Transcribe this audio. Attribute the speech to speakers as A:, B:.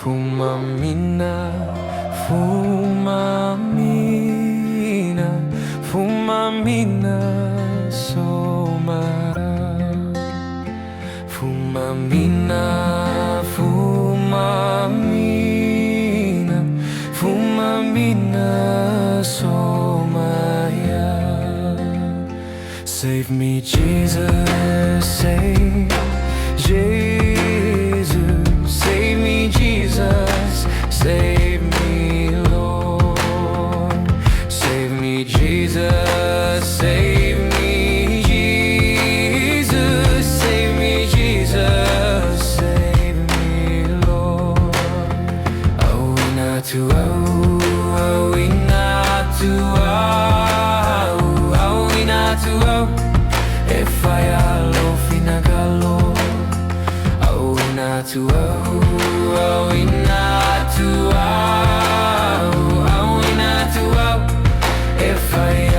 A: Fumamina, fumamina, fumamina, somara. Fumamina, fumamina, fumamina, somaya. Save me, Jesus, save Jesus, save me, Jesus, save me, Lord. Save me, Jesus, save me, Jesus, save me, Jesus, save me, Lord. Awina tu awina tu if I alo finagalo. Awina tu if I